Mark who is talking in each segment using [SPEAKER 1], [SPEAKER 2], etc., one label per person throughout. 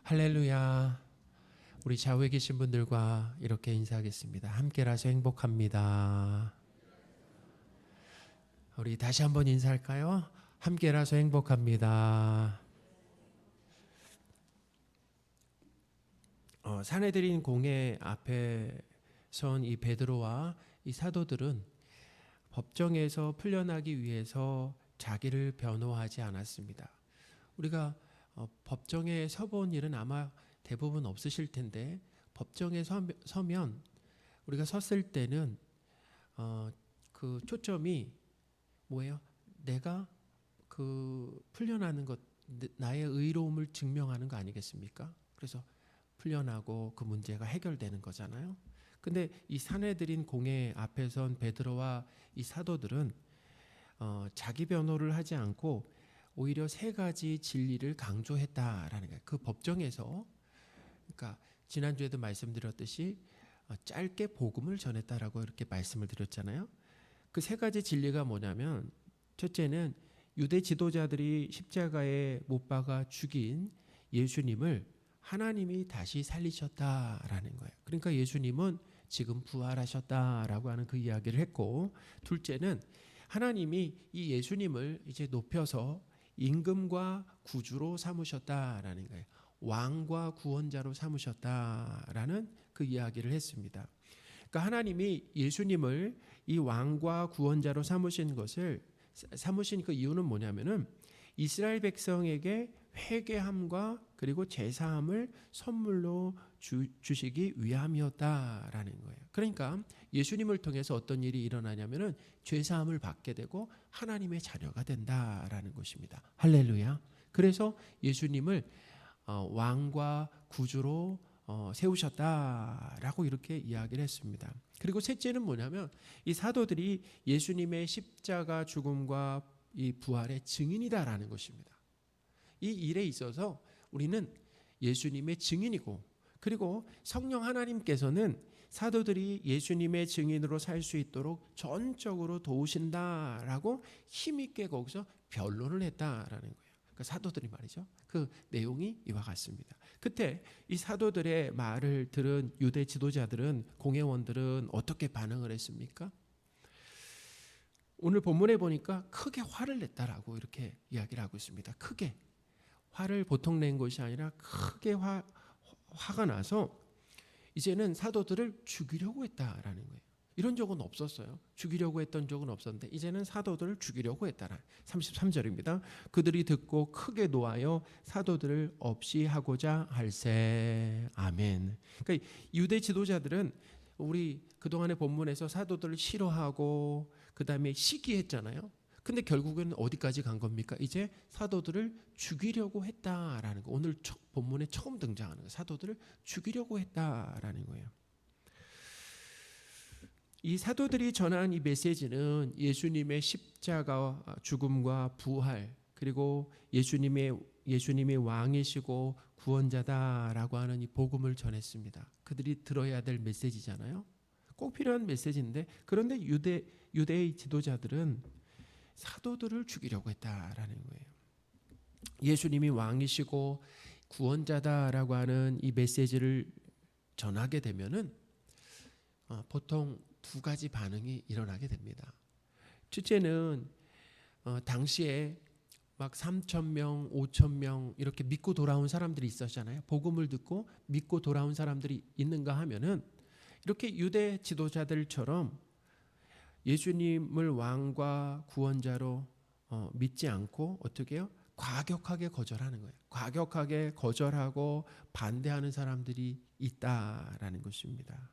[SPEAKER 1] 할렐루야. 우리 좌우에 계신 분들과 이렇게 인사하겠습니다. 함께라서 행복합니다. 우리 다시 한번 인사할까요? 함께라서 행복합니다. 사내들인 공회 앞에 선 이 베드로와 이 사도들은 법정에서 풀려나기 위해서 자기를 변호하지 않았습니다. 우리가 법정에 서본 일은 아마 대부분 없으실 텐데, 법정에 서면 우리가 섰을 때는 그 초점이 뭐예요? 내가 그 풀려나는 것, 나의 의로움을 증명하는 거 아니겠습니까? 그래서 풀려나고 그 문제가 해결되는 거잖아요. 근데 이 사내들인 공회 앞에 선 베드로와 이 사도들은 자기 변호를 하지 않고 오히려 세 가지 진리를 강조했다라는 거예요. 그 법정에서, 그러니까 지난주에도 말씀드렸듯이 짧게 복음을 전했다라고 이렇게 말씀을 드렸잖아요. 그 세 가지 진리가 뭐냐면, 첫째는 유대 지도자들이 십자가에 못 박아 죽인 예수님을 하나님이 다시 살리셨다라는 거예요. 그러니까 예수님은 지금 부활하셨다라고 하는 그 이야기를 했고, 둘째는 하나님이 이 예수님을 이제 높여서 임금과 구주로 삼으셨다라는 거예요. 왕과 구원자로 삼으셨다라는 그 이야기를 했습니다. 그러니까 하나님이 예수님을 이 왕과 구원자로 삼으신 그 이유는 뭐냐면은 이스라엘 백성에게 회개함과 그리고 제사함을 선물로 주시기 위함이었다라는 거예요. 그러니까 예수님을 통해서 어떤 일이 일어나냐면은 죄사함을 받게 되고 하나님의 자녀가 된다라는 것입니다. 할렐루야. 그래서 예수님을 왕과 구주로 세우셨다라고 이렇게 이야기를 했습니다. 그리고 셋째는 뭐냐면, 이 사도들이 예수님의 십자가 죽음과 이 부활의 증인이다라는 것입니다. 이 일에 있어서 우리는 예수님의 증인이고, 그리고 성령 하나님께서는 사도들이 예수님의 증인으로 살 수 있도록 전적으로 도우신다라고 힘있게 거기서 변론을 했다라는 거예요. 그러니까 사도들이 말이죠. 그 내용이 이와 같습니다. 그때 이 사도들의 말을 들은 유대 지도자들은, 공회원들은 어떻게 반응을 했습니까? 오늘 본문에 보니까 크게 화를 냈다라고 이렇게 이야기를 하고 있습니다. 크게. 화를 보통 낸 것이 아니라 크게 화가 나서 이제는 사도들을 죽이려고 했다라는 거예요. 이런 적은 없었어요. 죽이려고 했던 적은 없었는데 이제는 사도들을 죽이려고 했다라. 33절입니다. 그들이 듣고 크게 노하여 사도들을 없이 하고자 할세. 아멘. 그러니까 유대 지도자들은 우리 그동안의 본문에서 사도들을 싫어하고 그 다음에 시기했잖아요. 근데 결국은 어디까지 간 겁니까? 이제 사도들을 죽이려고 했다라는 거. 오늘 본문에 처음 등장하는 거. 사도들을 죽이려고 했다라는 거예요. 이 사도들이 전한 이 메시지는 예수님의 십자가 죽음과 부활, 그리고 예수님이 왕이시고 구원자다라고 하는 이 복음을 전했습니다. 그들이 들어야 될 메시지잖아요. 꼭 필요한 메시지인데, 그런데 유대의 지도자들은 사도들을 죽이려고 했다라는 거예요. 예수님이 왕이시고 구원자다라고 하는 이 메시지를 전하게 되면은 보통 두 가지 반응이 일어나게 됩니다. 첫째는 당시에 막 3,000명, 5,000명 이렇게 믿고 돌아온 사람들이 있었잖아요. 복음을 듣고 믿고 돌아온 사람들이 있는가 하면은 이렇게 유대 지도자들처럼 예수님을 왕과 구원자로 믿지 않고 어떻게 해요? 과격하게 거절하는 거예요. 과격하게 거절하고 반대하는 사람들이 있다라는 것입니다.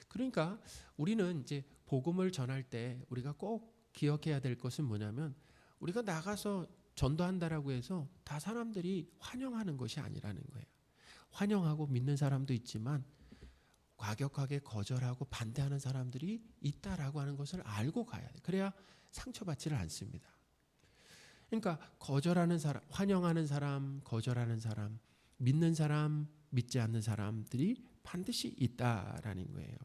[SPEAKER 1] 그러니까 우리는 이제 복음을 전할 때 우리가 꼭 기억해야 될 것은 뭐냐면, 우리가 나가서 전도한다라고 해서 다 사람들이 환영하는 것이 아니라는 거예요. 환영하고 믿는 사람도 있지만 과격하게 거절하고 반대하는 사람들이 있다라고 하는 것을 알고 가야 돼요. 그래야 상처받지를 않습니다. 그러니까 거절하는 사람, 환영하는 사람, 거절하는 사람, 믿는 사람, 믿지 않는 사람들이 반드시 있다라는 거예요.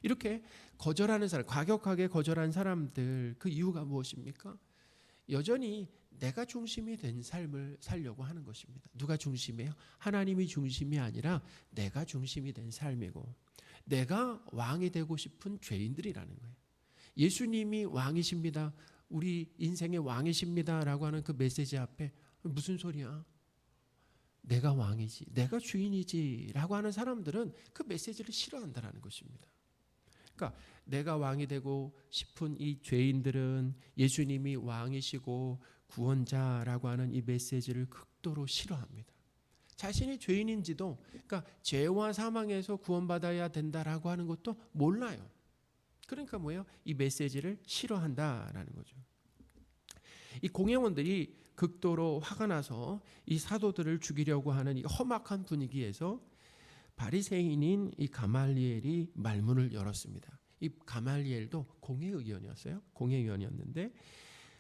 [SPEAKER 1] 이렇게 거절하는 사람, 과격하게 거절한 사람들, 그 이유가 무엇입니까? 여전히 내가 중심이 된 삶을 살려고 하는 것입니다. 누가 중심이에요? 하나님이 중심이 아니라 내가 중심이 된 삶이고, 내가 왕이 되고 싶은 죄인들이라는 거예요. 예수님이 왕이십니다, 우리 인생의 왕이십니다 라고 하는 그 메시지 앞에 무슨 소리야? 내가 왕이지, 내가 주인이지 라고 하는 사람들은 그 메시지를 싫어한다는 것입니다. 그러니까 내가 왕이 되고 싶은 이 죄인들은 예수님이 왕이시고 구원자라고 하는 이 메시지를 극도로 싫어합니다. 자신이 죄인인지도, 그러니까 죄와 사망에서 구원받아야 된다라고 하는 것도 몰라요. 그러니까 뭐예요? 이 메시지를 싫어한다라는 거죠. 이 공회원들이 극도로 화가 나서 이 사도들을 죽이려고 하는 이 험악한 분위기에서 바리새인인 이 가말리엘이 말문을 열었습니다. 이 가말리엘도 공회의원이었어요. 공회의원이었는데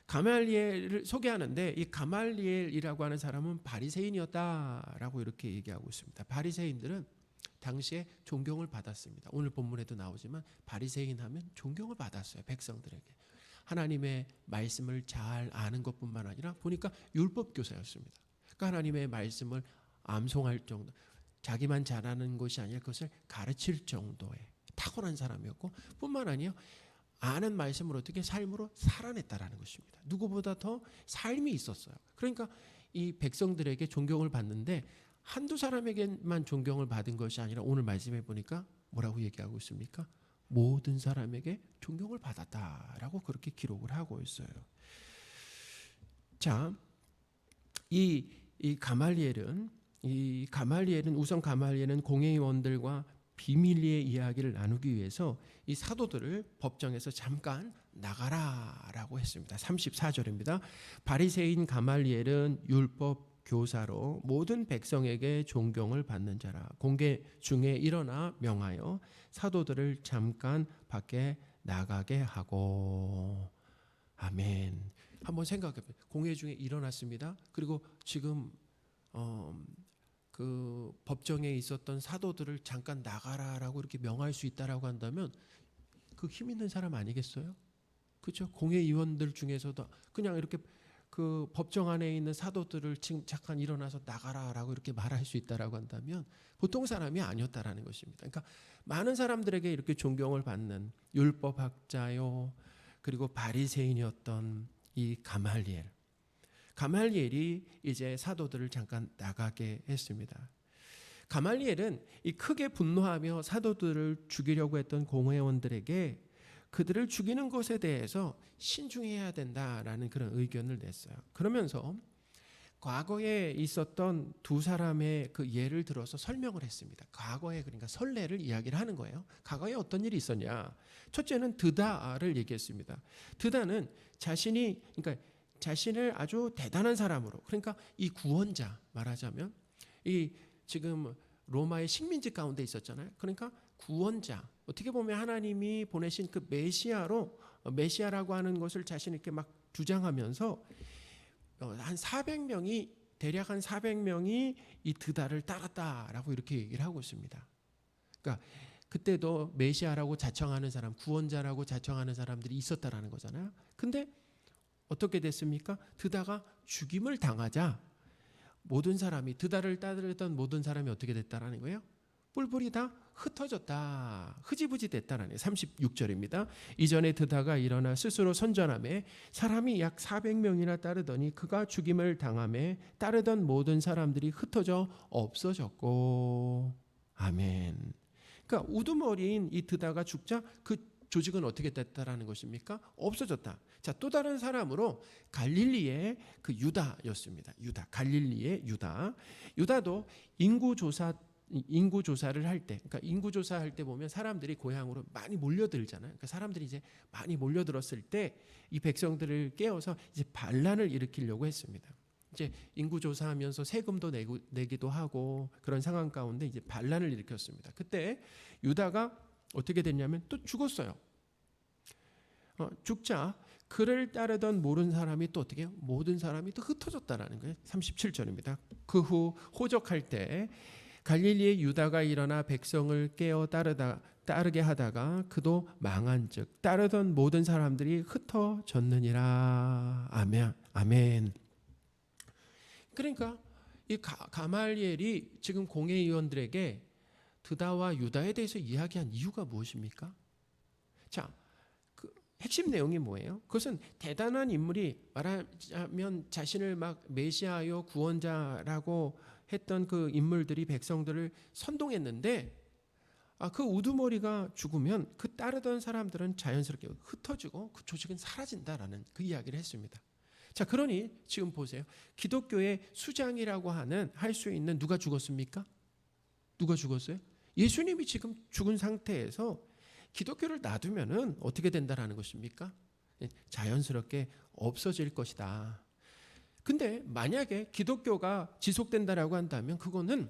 [SPEAKER 1] 가말리엘을 소개하는데, 이 가말리엘이라고 하는 사람은 바리새인이었다라고 이렇게 얘기하고 있습니다. 바리새인들은 당시에 존경을 받았습니다. 오늘 본문에도 나오지만 바리새인 하면 존경을 받았어요. 백성들에게. 하나님의 말씀을 잘 아는 것뿐만 아니라 보니까 율법 교사였습니다. 그러니까 하나님의 말씀을 암송할 정도, 자기만 잘하는 것이 아니라 그것을 가르칠 정도의 탁월한 사람이었고, 뿐만 아니라 아는 말씀을 어떻게 삶으로 살아냈다라는 것입니다. 누구보다 더 삶이 있었어요. 그러니까 이 백성들에게 존경을 받는데 한두 사람에게만 존경을 받은 것이 아니라 오늘 말씀해 보니까 뭐라고 얘기하고 있습니까? 모든 사람에게 존경을 받았다라고 그렇게 기록을 하고 있어요. 자, 이 가말리엘은 우선 가말리엘은 공회의원들과 비밀리의 이야기를 나누기 위해서 이 사도들을 법정에서 잠깐 나가라라고 했습니다. 34절입니다. 바리새인 가말리엘은 율법 교사로 모든 백성에게 존경을 받는 자라. 공회 중에 일어나 명하여 사도들을 잠깐 밖에 나가게 하고. 아멘. 한번 생각해 보세요. 공회 중에 일어났습니다. 그리고 지금 그 법정에 있었던 사도들을 잠깐 나가라라고 이렇게 명할 수 있다라고 한다면 그 힘 있는 사람 아니겠어요? 그렇죠? 공회의원들 중에서도 그냥 이렇게 그 법정 안에 있는 사도들을 지금 잠깐 일어나서 나가라라고 이렇게 말할 수 있다라고 한다면 보통 사람이 아니었다라는 것입니다. 그러니까 많은 사람들에게 이렇게 존경을 받는 율법학자요, 그리고 바리새인이었던 이 가말리엘이 이제 사도들을 잠깐 나가게 했습니다. 가말리엘은 이 크게 분노하며 사도들을 죽이려고 했던 공회원들에게 그들을 죽이는 것에 대해서 신중해야 된다라는 그런 의견을 냈어요. 그러면서 과거에 있었던 두 사람의 그 예를 들어서 설명을 했습니다. 과거에, 그러니까 선례를 이야기를 하는 거예요. 과거에 어떤 일이 있었냐? 첫째는 드다를 얘기했습니다. 드다는 그러니까 자신을 아주 대단한 사람으로, 그러니까 이 구원자, 말하자면 이 지금 로마의 식민지 가운데 있었잖아요. 그러니까 구원자, 어떻게 보면 하나님이 보내신 그 메시아라고 하는 것을 자신에게 막 주장하면서 대략 한 400명이 이 드다를 따랐다라고 이렇게 얘기를 하고 있습니다. 그러니까 그때도 메시아라고 자청하는 사람, 구원자라고 자청하는 사람들이 있었다라는 거잖아요. 근데 어떻게 됐습니까? 드다가 죽임을 당하자 드다를 따르던 모든 사람이 어떻게 됐다라는 거예요? 뿔뿔이 다 흩어졌다, 흐지부지 됐다라는 거예요. 36절입니다. 이전에 드다가 일어나 스스로 선전하며 사람이 약 400명이나 따르더니 그가 죽임을 당하며 따르던 모든 사람들이 흩어져 없어졌고. 아멘. 그러니까 우두머리인 이 드다가 죽자 그 조직은 어떻게 됐다라는 것입니까? 없어졌다. 자, 또 다른 사람으로 갈릴리의 그 유다였습니다. 갈릴리의 유다도 인구조사를 할 때, 그러니까 인구조사할 때 보면 사람들이 고향으로 많이 몰려들잖아요. 그러니까 사람들이 이제 많이 몰려들었을 때 이 백성들을 깨워서 이제 반란을 일으키려고 했습니다. 이제 인구조사하면서 세금도 내기도 하고 그런 상황 가운데 이제 반란을 일으켰습니다. 그때 유다가 어떻게 됐냐면 또 죽었어요. 죽자 그를 따르던 모든 사람이 또 어떻게 해요? 모든 사람이 또 흩어졌다라는 거예요. 37절입니다. 그 후 호적할 때 갈릴리의 유다가 일어나 백성을 깨어 따르게 하다가 그도 망한즉 따르던 모든 사람들이 흩어졌느니라. 아멘. 아멘. 그러니까 이 가말리엘이 지금 공회의원들에게 드다와 유다에 대해서 이야기한 이유가 무엇입니까? 자, 그 핵심 내용이 뭐예요? 그것은 대단한 인물이 말하자면 자신을 막 메시아요 구원자라고 했던 그 인물들이 백성들을 선동했는데 그 우두머리가 죽으면 그 따르던 사람들은 자연스럽게 흩어지고 그 조직은 사라진다라는 그 이야기를 했습니다. 자, 그러니 지금 보세요. 기독교의 수장이라고 할 수 있는 누가 죽었습니까? 누가 죽었어요? 예수님이 지금 죽은 상태에서 기독교를 놔두면은 어떻게 된다라는 것입니까? 자연스럽게 없어질 것이다. 근데 만약에 기독교가 지속된다라고 한다면 그거는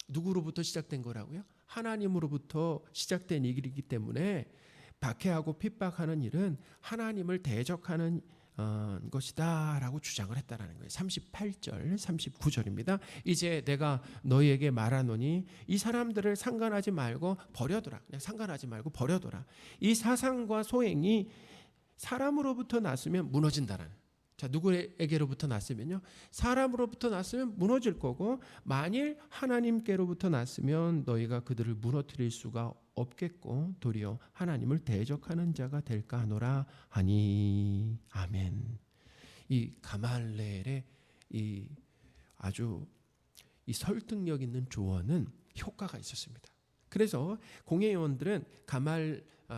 [SPEAKER 1] 누구로부터 시작된 거라고요? 하나님으로부터 시작된 일이기 때문에 박해하고 핍박하는 일은 하나님을 대적하는 것이다 라고 주장을 했다라는 거예요. 38절 39절입니다. 이제 내가 너희에게 말하노니 이 사람들을 상관하지 말고 버려둬라. 그냥 상관하지 말고 버려둬라. 이 사상과 소행이 사람으로부터 났으면 무너진다라는. 자, 누구에게로부터 났으면요? 사람으로부터 났으면 무너질 거고 만일 하나님께로부터 났으면 너희가 그들을 무너뜨릴 수가 없겠고 도리어 하나님을 대적하는 자가 될까 하노라 하니. 아멘. 이 가말레엘의 이 아주 이 설득력 있는 조언은 효과가 있었습니다. 그래서 공회의원들은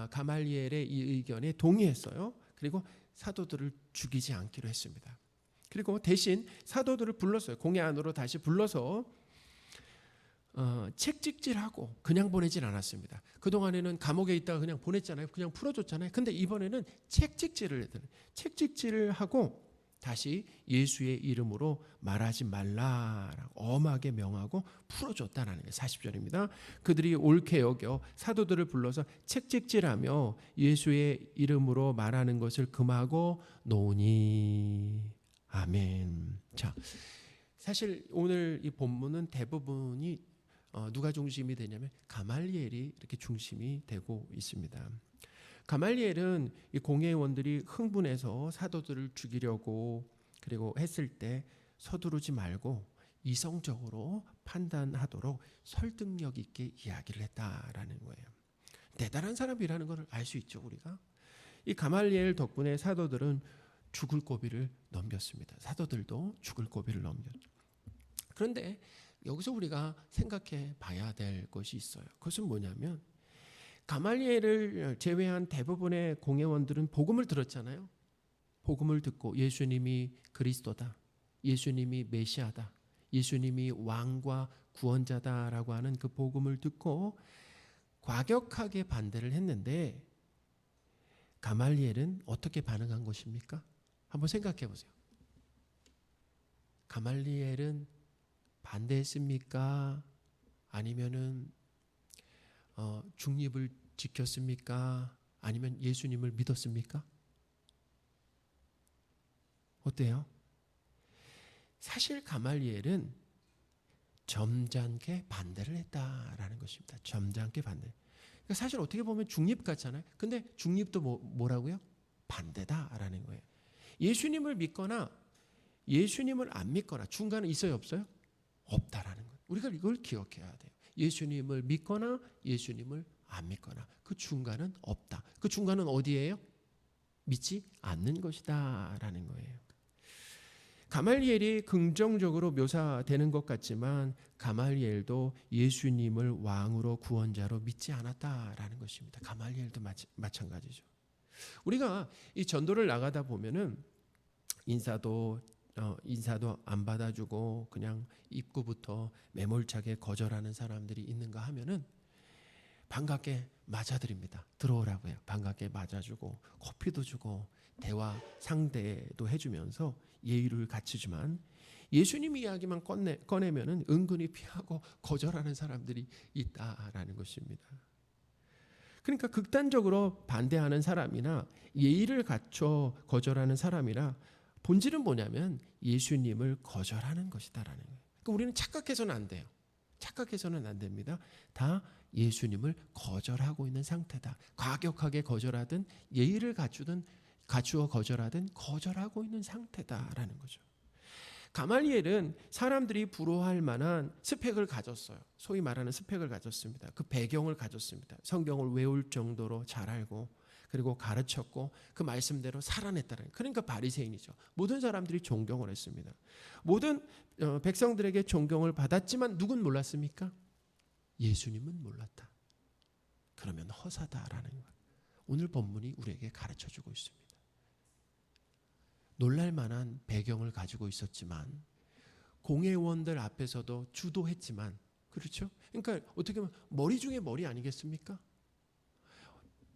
[SPEAKER 1] 가말리엘의 이 의견에 동의했어요. 그리고 사도들을 죽이지 않기로 했습니다. 그리고 대신 사도들을 불렀어요. 공회 안으로 다시 불러서 책찍질하고 그냥 보내질 않았습니다. 그동안에는 감옥에 있다가 그냥 보냈잖아요. 그냥 풀어줬잖아요. 근데 이번에는 책찍질을 하고 다시 예수의 이름으로 말하지 말라라고 엄하게 명하고 풀어줬다는 거예요. 40절입니다. 그들이 옳게 여겨 사도들을 불러서 책찍질하며 예수의 이름으로 말하는 것을 금하고 노니. 아멘. 자, 사실 오늘 이 본문은 대부분이 누가 중심이 되냐면 가말리엘이 이렇게 중심이 되고 있습니다. 가말리엘은 이 공회의원들이 흥분해서 사도들을 죽이려고 그리고 했을 때 서두르지 말고 이성적으로 판단하도록 설득력 있게 이야기를 했다라는 거예요. 대단한 사람이라는 걸 알 수 있죠, 우리가. 이 가말리엘 덕분에 사도들은 죽을 고비를 넘겼습니다. 사도들도 죽을 고비를 넘겼죠. 그런데 여기서 우리가 생각해 봐야 될 것이 있어요. 그것은 뭐냐면 가말리엘을 제외한 대부분의 공회원들은 복음을 들었잖아요. 복음을 듣고 예수님이 그리스도다, 예수님이 메시아다, 예수님이 왕과 구원자다라고 하는 그 복음을 듣고 과격하게 반대를 했는데 가말리엘은 어떻게 반응한 것입니까? 한번 생각해 보세요. 가말리엘은 반대했습니까? 아니면은 중립을 지켰습니까? 아니면 예수님을 믿었습니까? 어때요? 사실 가말리엘은 점잖게 반대를 했다라는 것입니다. 점잖게 반대. 그러니까 사실 어떻게 보면 중립 같잖아요. 근데 중립도 뭐라고요? 반대다라는 거예요. 예수님을 믿거나 예수님을 안 믿거나 중간에 있어요, 없어요? 없다라는 거예요. 우리가 이걸 기억해야 돼요. 예수님을 믿거나 예수님을 안 믿거나 그 중간은 없다. 그 중간은 어디예요? 믿지 않는 것이다 라는 거예요. 가말리엘이 긍정적으로 묘사되는 것 같지만 가말리엘도 예수님을 왕으로 구원자로 믿지 않았다라는 것입니다. 가말리엘도 마찬가지죠. 우리가 이 전도를 나가다 보면은 인사도 안 받아주고 그냥 입구부터 매몰차게 거절하는 사람들이 있는가 하면은 반갑게 맞아드립니다. 들어오라고요. 반갑게 맞아주고 커피도 주고 대화 상대도 해주면서 예의를 갖추지만 예수님 이야기만 꺼내면은 은근히 피하고 거절하는 사람들이 있다라는 것입니다. 그러니까 극단적으로 반대하는 사람이나 예의를 갖춰 거절하는 사람이나 본질은 뭐냐면 예수님을 거절하는 것이다라는 거예요. 그러니까 우리는 착각해서는 안 돼요. 착각해서는 안 됩니다. 다 예수님을 거절하고 있는 상태다. 과격하게 거절하든 예의를 갖추어 거절하든 거절하고 있는 상태다라는 거죠. 가말리엘은 사람들이 부러워할 만한 스펙을 가졌어요. 소위 말하는 스펙을 가졌습니다. 그 배경을 가졌습니다. 성경을 외울 정도로 잘 알고 그리고 가르쳤고 그 말씀대로 살아냈다는, 그러니까 바리새인이죠. 모든 사람들이 존경을 했습니다. 모든 백성들에게 존경을 받았지만 누군 몰랐습니까? 예수님은 몰랐다. 그러면 허사다라는 것. 오늘 본문이 우리에게 가르쳐주고 있습니다. 놀랄 만한 배경을 가지고 있었지만 공회원들 앞에서도 주도했지만, 그렇죠? 그러니까 어떻게 보면 머리 중에 머리 아니겠습니까?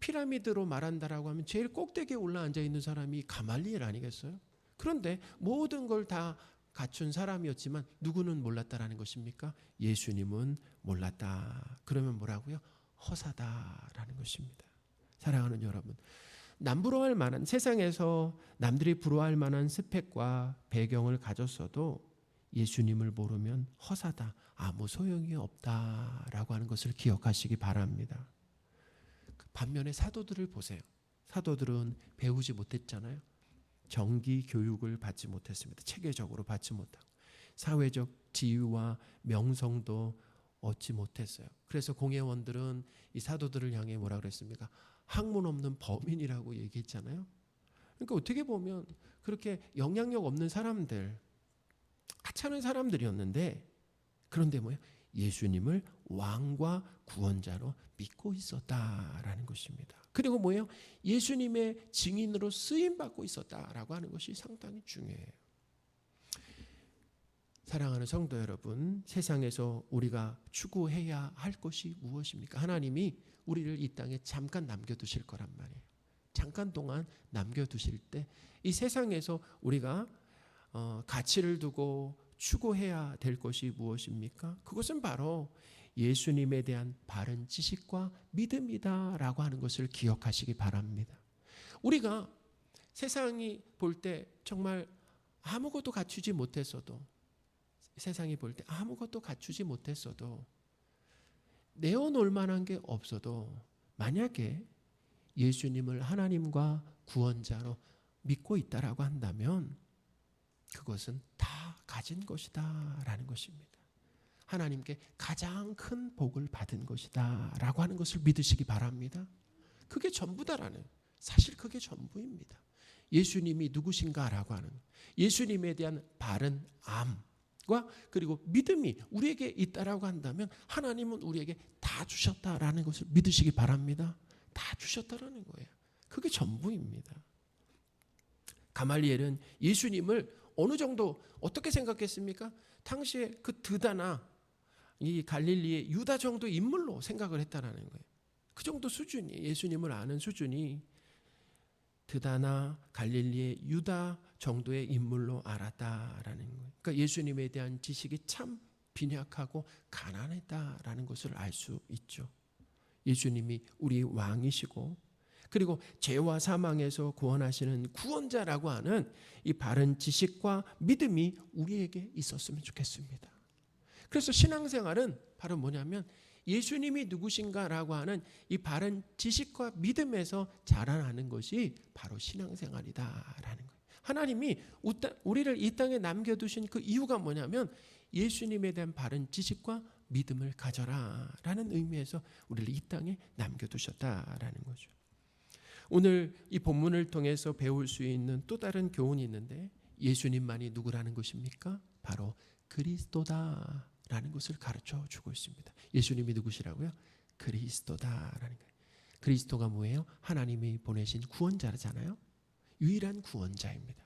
[SPEAKER 1] 피라미드로 말한다라고 하면 제일 꼭대기에 올라앉아 있는 사람이 가말리엘 아니겠어요? 그런데 모든 걸 다 갖춘 사람이었지만 누구는 몰랐다라는 것입니까? 예수님은 몰랐다. 그러면 뭐라고요? 허사다라는 것입니다. 사랑하는 여러분, 남부러워할 만한, 세상에서 남들이 부러워할 만한 스펙과 배경을 가졌어도 예수님을 모르면 허사다, 아무 소용이 없다라고 하는 것을 기억하시기 바랍니다. 반면에 사도들을 보세요. 사도들은 배우지 못했잖아요. 정기 교육을 받지 못했습니다. 체계적으로 받지 못하고 사회적 지위와 명성도 얻지 못했어요. 그래서 공회원들은 이 사도들을 향해 뭐라 그랬습니까? 학문 없는 범인이라고 얘기했잖아요. 그러니까 어떻게 보면 그렇게 영향력 없는 사람들, 하찮은 사람들이었는데, 그런데 뭐예요? 예수님을 왕과 구원자로 믿고 있었다라는 것입니다. 그리고 뭐예요? 예수님의 증인으로 쓰임받고 있었다라고 하는 것이 상당히 중요해요. 사랑하는 성도 여러분, 세상에서 우리가 추구해야 할 것이 무엇입니까? 하나님이 우리를 이 땅에 잠깐 남겨두실 거란 말이에요. 잠깐 동안 남겨두실 때 이 세상에서 우리가 가치를 두고 추구해야 될 것이 무엇입니까? 그것은 바로 예수님에 대한 바른 지식과 믿음이다라고 하는 것을 기억하시기 바랍니다. 우리가 세상이 볼 때 정말 아무것도 갖추지 못했어도, 세상이 볼 때 아무것도 갖추지 못했어도, 내어놓을 만한 게 없어도 만약에 예수님을 하나님과 구원자로 믿고 있다라고 한다면 그것은 다 가진 것이다 라는 것입니다. 하나님께 가장 큰 복을 받은 것이다 라고 하는 것을 믿으시기 바랍니다. 그게 전부다라는, 사실 그게 전부입니다. 예수님이 누구신가라고 하는, 예수님에 대한 바른 암과 그리고 믿음이 우리에게 있다라고 한다면 하나님은 우리에게 다 주셨다라는 것을 믿으시기 바랍니다. 다 주셨다라는 거예요. 그게 전부입니다. 가말리엘은 예수님을 어느 정도 어떻게 생각했습니까? 당시에 그 드다나 이 갈릴리의 유다 정도 인물로 생각을 했다라는 거예요. 그 정도 수준이, 예수님을 아는 수준이 드다나 갈릴리의 유다 정도의 인물로 알았다라는 거예요. 그러니까 예수님에 대한 지식이 참 빈약하고 가난했다라는 것을 알 수 있죠. 예수님이 우리 왕이시고 그리고 죄와 사망에서 구원하시는 구원자라고 하는 이 바른 지식과 믿음이 우리에게 있었으면 좋겠습니다. 그래서 신앙생활은 바로 뭐냐면 예수님이 누구신가라고 하는 이 바른 지식과 믿음에서 자라나는 것이 바로 신앙생활이다라는 거예요. 하나님이 우리를 이 땅에 남겨두신 그 이유가 뭐냐면 예수님에 대한 바른 지식과 믿음을 가져라라는 의미에서 우리를 이 땅에 남겨두셨다라는 거죠. 오늘 이 본문을 통해서 배울 수 있는 또 다른 교훈이 있는데, 예수님만이 누구라는 것입니까? 바로 그리스도다라는 것을 가르쳐 주고 있습니다. 예수님이 누구시라고요? 그리스도다라는 거예요. 그리스도가 뭐예요? 하나님이 보내신 구원자잖아요. 유일한 구원자입니다.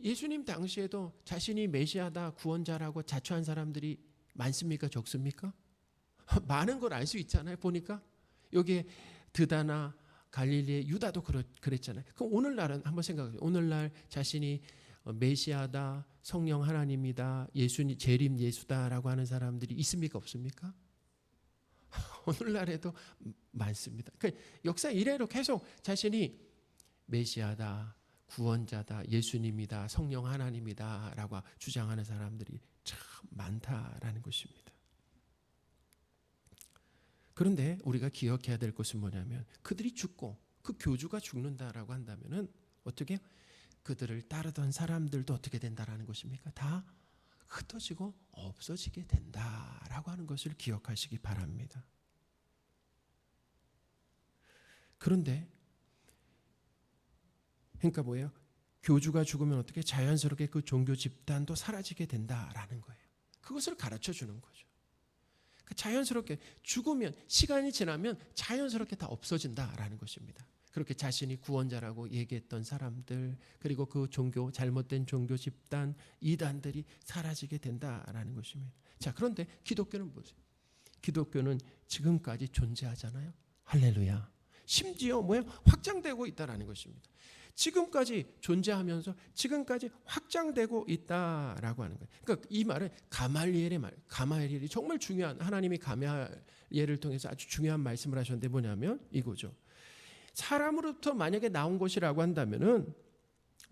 [SPEAKER 1] 예수님 당시에도 자신이 메시아다, 구원자라고 자처한 사람들이 많습니까? 적습니까? 많은 걸 알 수 있잖아요. 보니까 여기에 드다나 갈릴리의 유다도 그랬잖아요. 그럼 오늘날은 한번 생각해보세요. 오늘날 자신이 메시아다, 성령 하나님이다, 예수님 재림 예수다라고 하는 사람들이 있습니까? 없습니까? 오늘날에도 많습니다. 그러니까 역사 이래로 계속 자신이 메시아다, 구원자다, 예수님이다, 성령 하나님이다 라고 주장하는 사람들이 참 많다라는 것입니다. 그런데 우리가 기억해야 될 것은 뭐냐면 그들이 죽고 그 교주가 죽는다라고 한다면은 어떻게 그들을 따르던 사람들도 어떻게 된다라는 것입니까? 다 흩어지고 없어지게 된다라고 하는 것을 기억하시기 바랍니다. 그런데 그러니까 뭐예요? 교주가 죽으면 어떻게 자연스럽게 그 종교 집단도 사라지게 된다라는 거예요. 그것을 가르쳐 주는 거죠. 자연스럽게 죽으면 시간이 지나면 자연스럽게 다 없어진다라는 것입니다. 그렇게 자신이 구원자라고 얘기했던 사람들 그리고 그 종교 잘못된 종교 집단 이단들이 사라지게 된다라는 것입니다. 자, 그런데 기독교는 뭐죠? 기독교는 지금까지 존재하잖아요. 할렐루야. 심지어 뭐예요? 확장되고 있다라는 것입니다. 지금까지 존재하면서 지금까지 확장되고 있다라고 하는 거예요. 그러니까 이 말은 가말리엘의 말, 가말리엘이 정말 중요한 하나님이 가말리엘을 통해서 아주 중요한 말씀을 하셨는데 뭐냐면 이거죠. 사람으로부터 만약에 나온 것이라고 한다면은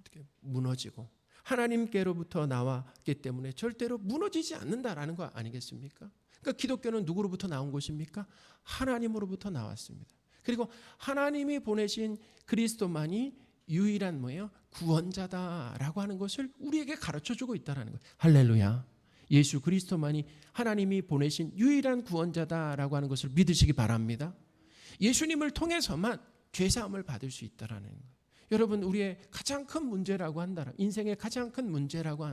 [SPEAKER 1] 어떻게 무너지고 하나님께로부터 나왔기 때문에 절대로 무너지지 않는다라는 거 아니겠습니까? 그러니까 기독교는 누구로부터 나온 것입니까? 하나님으로부터 나왔습니다. 그리고 하나님이 보내신 그리스도만이 유일한 뭐예요? 구원자다라고 하는 것을 우리에게 가르쳐주고 있다는 거예요. 할렐루야. 예수 그리스도만이 하나님이 보내신 유일한 구원자다라고 하는 것을 믿으시기 바랍니다. 예수님을 통해서만 죄사함을 받을 수 있다는 거예요. 여러분, 우리의 가장 큰 문제라고 한다면 인생의 가장 큰 문제라고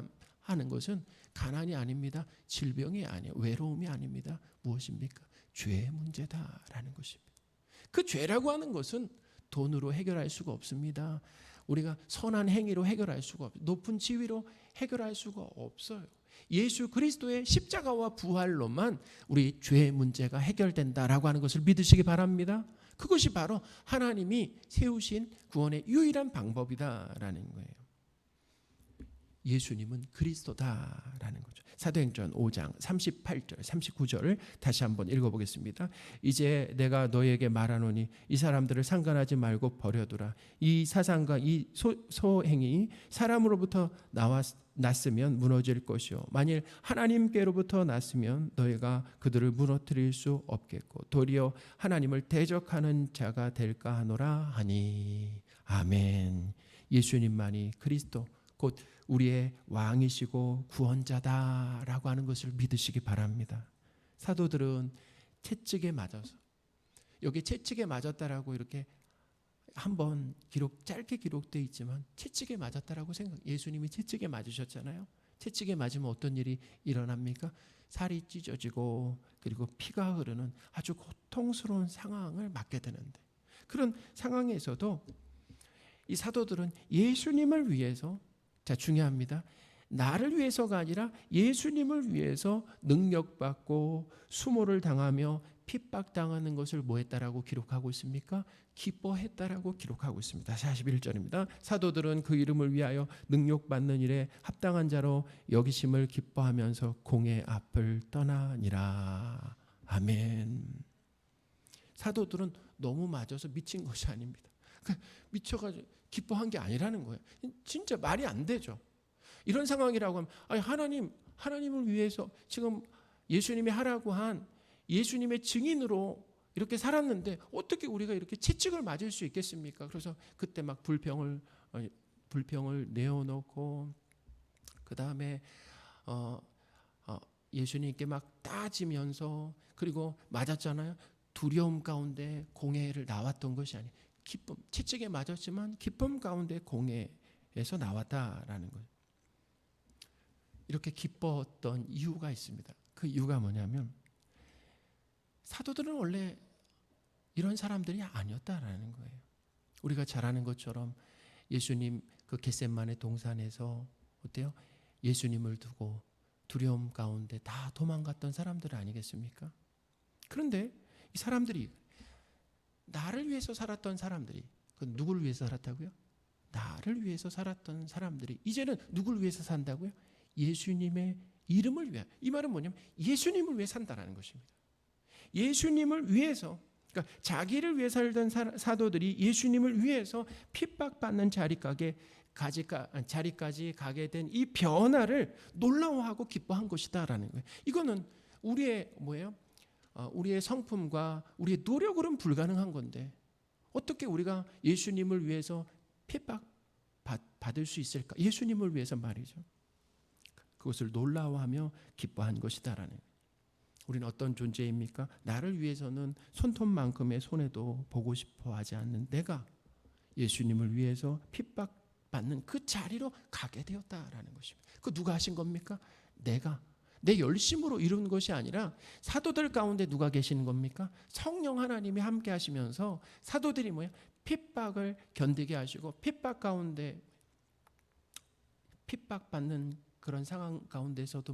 [SPEAKER 1] 하는 것은 가난이 아닙니다. 질병이 아니에요. 외로움이 아닙니다. 무엇입니까? 죄의 문제다라는 것입니다. 그 죄라고 하는 것은 돈으로 해결할 수가 없습니다. 우리가 선한 행위로 해결할 수가 없어요. 높은 지위로 해결할 수가 없어요. 예수 그리스도의 십자가와 부활로만 우리 죄의 문제가 해결된다라고 하는 것을 믿으시기 바랍니다. 그것이 바로 하나님이 세우신 구원의 유일한 방법이다라는 거예요. 예수님은 그리스도다라는 거죠. 사도행전 5장 38절 39절을 다시 한번 읽어보겠습니다. 이제 내가 너에게 말하노니 이 사람들을 상관하지 말고 버려두라. 이 사상과 이 소행이 사람으로부터 났으면 무너질 것이요 만일 하나님께로부터 났으면 너희가 그들을 무너뜨릴 수 없겠고 도리어 하나님을 대적하는 자가 될까 하노라 하니. 아멘. 예수님만이 그리스도 곧 우리의 왕이시고 구원자다라고 하는 것을 믿으시기 바랍니다. 사도들은 채찍에 맞아서 여기 채찍에 맞았다라고 이렇게 한번 짧게 기록되어 있지만 채찍에 맞았다라고 예수님이 채찍에 맞으셨잖아요. 채찍에 맞으면 어떤 일이 일어납니까? 살이 찢어지고 그리고 피가 흐르는 아주 고통스러운 상황을 맞게 되는데 그런 상황에서도 이 사도들은 예수님을 위해서 자, 중요합니다. 나를 위해서가 아니라 예수님을 위해서 능력받고 수모를 당하며 핍박당하는 것을 뭐 했다라고 기록하고 있습니까? 기뻐했다라고 기록하고 있습니다. 41절입니다. 사도들은 그 이름을 위하여 능력받는 일에 합당한 자로 여기심을 기뻐하면서 공의 앞을 떠나니라. 아멘. 사도들은 너무 맞아서 미친 것이 아닙니다. 미쳐가지고 기뻐한 게 아니라는 거예요. 진짜 말이 안 되죠. 이런 상황이라고 하면 아니 하나님을 위해서 지금 예수님이 하라고 한 예수님의 증인으로 이렇게 살았는데 어떻게 우리가 이렇게 채찍을 맞을 수 있겠습니까? 그래서 그때 막 불평을 내어놓고 그 다음에 예수님께 막 따지면서 그리고 맞았잖아요. 두려움 가운데 공회를 나왔던 것이 아니에요. 기쁨, 채찍에 맞았지만 기쁨 가운데 공회에서 나왔다라는 거예요. 이렇게 기뻤던 이유가 있습니다. 그 이유가 뭐냐면 사도들은 원래 이런 사람들이 아니었다라는 거예요. 우리가 잘 아는 것처럼 예수님 그 겟세마네 동산에서 어때요? 예수님을 두고 두려움 가운데 다 도망갔던 사람들 아니겠습니까? 그런데 이 사람들이 나를 위해서 살았던 사람들이 누구를 위해서 살았다고요? 나를 위해서 살았던 사람들이 이제는 누구를 위해서 산다고요? 예수님의 이름을 위해. 이 말은 뭐냐면 예수님을 위해 산다는 것입니다. 예수님을 위해서 그러니까 자기를 위해 살던 사도들이 예수님을 위해서 핍박받는 자리까지 가게 된 이 변화를 놀라워하고 기뻐한 것이다라는 거예요. 이거는 우리의 우리의 성품과 우리의 노력으로는 불가능한 건데 어떻게 우리가 예수님을 위해서 핍박 받을 수 있을까? 예수님을 위해서 말이죠. 그것을 놀라워하며 기뻐한 것이다라는 거예요. 우리는 어떤 존재입니까? 나를 위해서는 손톱만큼의 손해도 보고 싶어 하지 않는 내가 예수님을 위해서 핍박받는 그 자리로 가게 되었다라는 것입니다. 그 누가 하신 겁니까? 내가 내 열심으로 이룬 것이 아니라 사도들 가운데 누가 계시는 겁니까? 성령 하나님이 함께 하시면서 사도들이 핍박을 견디게 하시고 핍박 가운데 핍박받는 그런 상황 가운데서도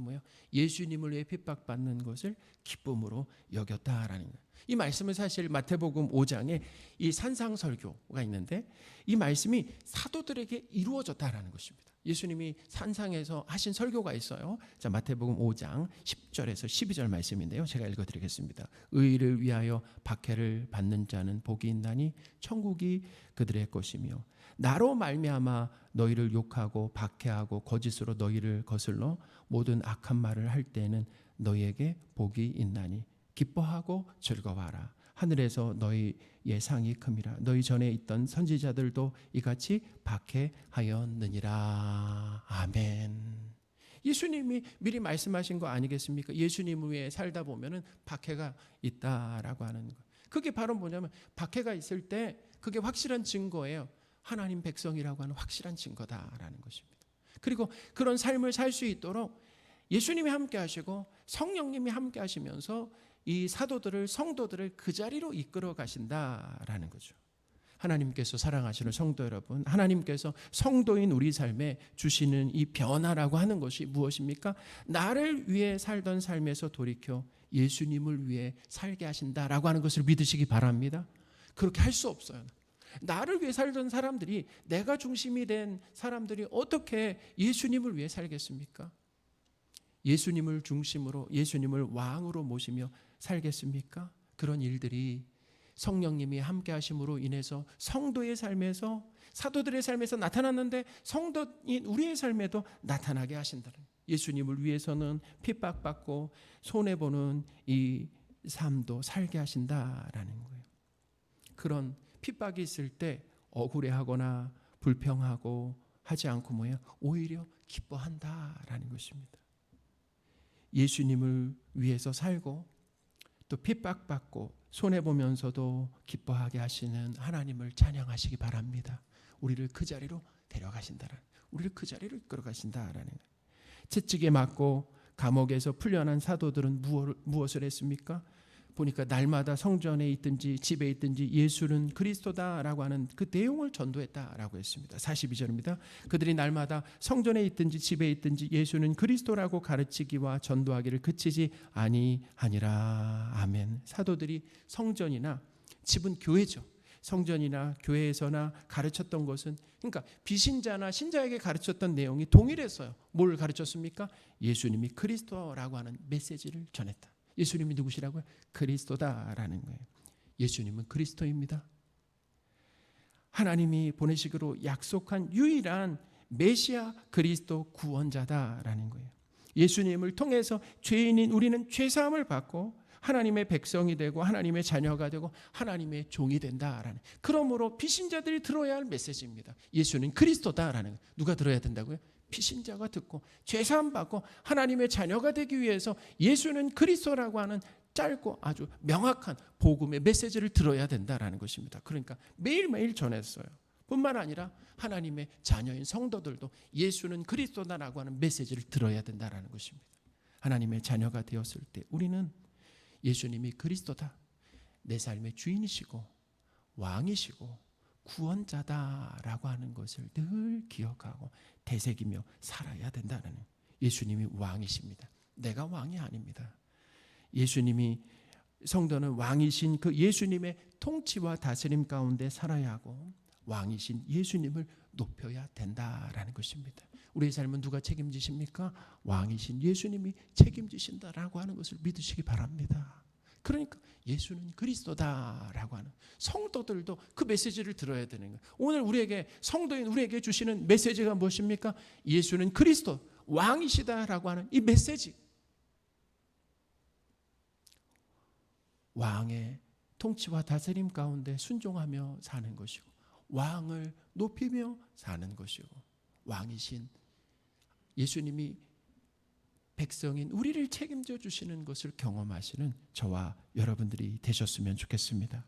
[SPEAKER 1] 예수님을 위해 핍박받는 것을 기쁨으로 여겼다라는 거예요. 이 말씀은 사실 마태복음 5장에 이 산상설교가 있는데 이 말씀이 사도들에게 이루어졌다라는 것입니다. 예수님이 산상에서 하신 설교가 있어요. 자, 마태복음 5장 10절에서 12절 말씀인데요. 제가 읽어드리겠습니다. 의를 위하여 박해를 받는 자는 복이 있나니 천국이 그들의 것이며 나로 말미암아 너희를 욕하고 박해하고 거짓으로 너희를 거슬러 모든 악한 말을 할 때에는 너희에게 복이 있나니 기뻐하고 즐거워하라. 하늘에서 너희의 상이 큼이라. 너희 전에 있던 선지자들도 이같이 박해하였느니라. 아멘. 예수님이 미리 말씀하신 거 아니겠습니까? 예수님 위해 살다 보면은 박해가 있다라고 하는 거. 그게 바로 뭐냐면 박해가 있을 때 그게 확실한 증거예요. 하나님 백성이라고 하는 확실한 증거다라는 것입니다. 그리고 그런 삶을 살 수 있도록 예수님이 함께 하시고 성령님이 함께 하시면서 이 사도들을 성도들을 그 자리로 이끌어 가신다라는 거죠. 하나님께서 사랑하시는 성도 여러분, 하나님께서 성도인 우리 삶에 주시는 이 변화라고 하는 것이 무엇입니까? 나를 위해 살던 삶에서 돌이켜 예수님을 위해 살게 하신다라고 하는 것을 믿으시기 바랍니다. 그렇게 할 수 없어요. 나를 위해 살던 사람들이, 내가 중심이 된 사람들이 어떻게 예수님을 위해 살겠습니까? 예수님을 중심으로, 예수님을 왕으로 모시며 살겠습니까? 그런 일들이 성령님이 함께 하심으로 인해서 성도의 삶에서, 사도들의 삶에서 나타났는데 성도인 우리의 삶에도 나타나게 하신다는, 예수님을 위해서는 핍박받고 손해보는 이 삶도 살게 하신다라는 거예요. 그런 핍박이 있을 때 억울해하거나 불평하고 하지 않고 오히려 기뻐한다라는 것입니다. 예수님을 위해서 살고 또 핍박받고 손해보면서도 기뻐하게 하시는 하나님을 찬양하시기 바랍니다. 우리를 그 자리로 데려가신다라는, 우리를 그 자리로 이끌어가신다라는 거예요. 채찍에 맞고 감옥에서 풀려난 사도들은 무엇을 했습니까? 보니까 날마다 성전에 있든지 집에 있든지 예수는 그리스도다라고 하는 그 내용을 전도했다라고 했습니다. 42절입니다. 그들이 날마다 성전에 있든지 집에 있든지 예수는 그리스도라고 가르치기와 전도하기를 그치지 아니하니라. 아멘. 사도들이 성전이나, 집은 교회죠. 성전이나 교회에서나 가르쳤던 것은, 그러니까 비신자나 신자에게 가르쳤던 내용이 동일했어요. 뭘 가르쳤습니까? 예수님이 그리스도라고 하는 메시지를 전했다. 예수님이 누구시라고요? 그리스도다라는 거예요. 예수님은 그리스도입니다. 하나님이 보내시기로 약속한 유일한 메시아 그리스도 구원자다라는 거예요. 예수님을 통해서 죄인인 우리는 죄사함을 받고 하나님의 백성이 되고 하나님의 자녀가 되고 하나님의 종이 된다라는, 그러므로 피신자들이 들어야 할 메시지입니다. 예수는 그리스도다라는 거예요. 누가 들어야 된다고요? 피신자가 듣고 죄사함 받고 하나님의 자녀가 되기 위해서 예수는 그리스도라고 하는 짧고 아주 명확한 복음의 메시지를 들어야 된다라는 것입니다. 그러니까 매일매일 전했어요. 뿐만 아니라 하나님의 자녀인 성도들도 예수는 그리스도다라고 하는 메시지를 들어야 된다라는 것입니다. 하나님의 자녀가 되었을 때 우리는 예수님이 그리스도다, 내 삶의 주인이시고 왕이시고 구원자다라고 하는 것을 늘 기억하고 되새기며 살아야 된다는, 예수님이 왕이십니다. 내가 왕이 아닙니다. 예수님이, 성도는 왕이신 그 예수님의 통치와 다스림 가운데 살아야 하고 왕이신 예수님을 높여야 된다라는 것입니다. 우리의 삶은 누가 책임지십니까? 왕이신 예수님이 책임지신다라고 하는 것을 믿으시기 바랍니다. 그러니까 예수는 그리스도다라고 하는 성도들도 그 메시지를 들어야 되는 거예요. 오늘 우리에게 성도인 우리에게 주시는 메시지가 무엇입니까? 예수는 그리스도 왕이시다라고 하는 이 메시지. 왕의 통치와 다스림 가운데 순종하며 사는 것이고 왕을 높이며 사는 것이고 왕이신 예수님이 백성인 우리를 책임져 주시는 것을 경험하시는 저와 여러분들이 되셨으면 좋겠습니다.